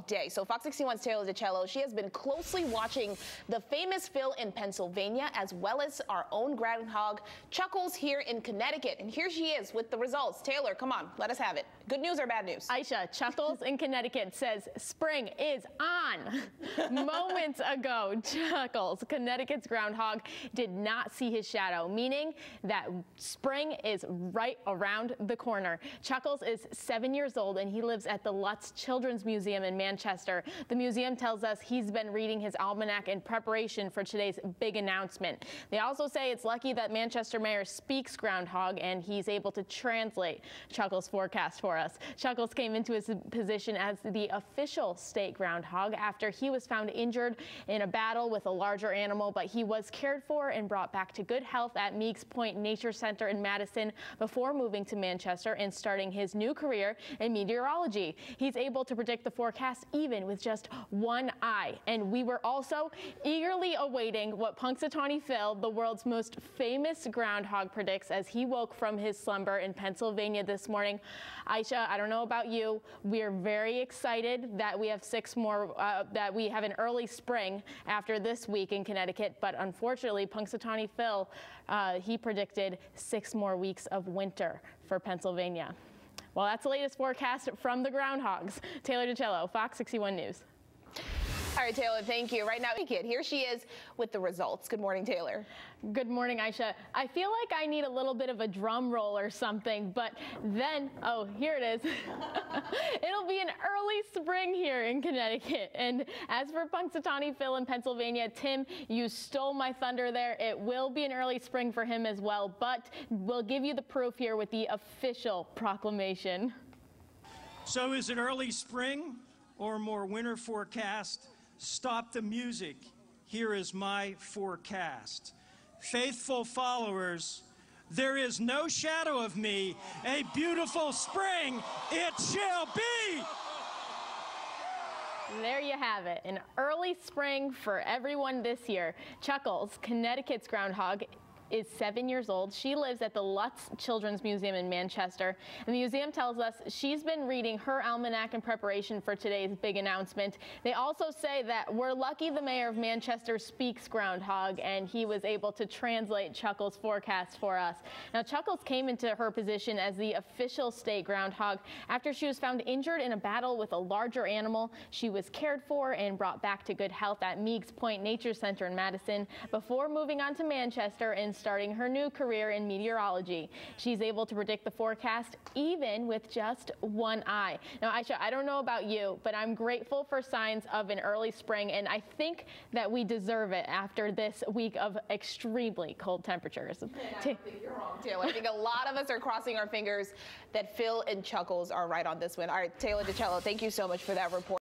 Day. So Fox 61's Taylor Dichello, she has been closely watching the famous Phil in Pennsylvania, as well as our own groundhog Chuckles here in Connecticut. And here she is with the results. Taylor, come on, let us have it. Good news or bad news? Aisha, Chuckles in Connecticut says spring is on. Moments ago, Chuckles, Connecticut's groundhog, did not see his shadow, meaning that spring is right around the corner. Chuckles is 7 years old and he lives at the Lutz Children's Museum in Manchester. The museum tells us he's been reading his almanac in preparation for today's big announcement. They also say it's lucky that Manchester Mayor speaks groundhog and he's able to translate Chuckles' forecast for us. Chuckles came into his position as the official state groundhog after he was found injured in a battle with a larger animal, but he was cared for and brought back to good health at Meeks Point Nature Center in Madison before moving to Manchester and starting his new career in meteorology. He's able to predict the forecast even with just one eye. And we were also eagerly awaiting what Punxsutawney Phil, the world's most famous groundhog, predicts as he woke from his slumber in Pennsylvania this morning. Aisha, I don't know about you, we're very excited that we have that we have an early spring after this week in Connecticut, but unfortunately Punxsutawney Phil, he predicted 6 more weeks of winter for Pennsylvania. Well, that's the latest forecast from the groundhogs. Taylor Dichello, Fox 61 News. All right, Taylor, thank you. Right now, here she is with the results. Good morning, Taylor. Good morning, Aisha. I feel like I need a little bit of a drum roll or something, but then, oh, here it is. It'll be an early spring here in Connecticut. And as for Punxsutawney Phil in Pennsylvania, Tim, you stole my thunder there. It will be an early spring for him as well, but we'll give you the proof here with the official proclamation. So is it early spring or more winter forecast? Stop the music. Here is my forecast. Faithful followers, there is no shadow of me. A beautiful spring it shall be. There you have it, an early spring for everyone this year. Chuckles, Connecticut's groundhog, is 7 years old. She lives at the Lutz Children's Museum in Manchester. The museum tells us she's been reading her almanac in preparation for today's big announcement. They also say that we're lucky the mayor of Manchester speaks groundhog and he was able to translate Chuckles' forecast for us. Now, Chuckles came into her position as the official state groundhog after she was found injured in a battle with a larger animal. She was cared for and brought back to good health at Meeks Point Nature Center in Madison before moving on to Manchester and starting her new career in meteorology. She's able to predict the forecast even with just one eye. Now, Aisha, I don't know about you, but I'm grateful for signs of an early spring, and I think that we deserve it after this week of extremely cold temperatures. I don't think you're wrong, Taylor. I think a lot of us are crossing our fingers that Phil and Chuckles are right on this one. All right, Taylor Dichello, thank you so much for that report.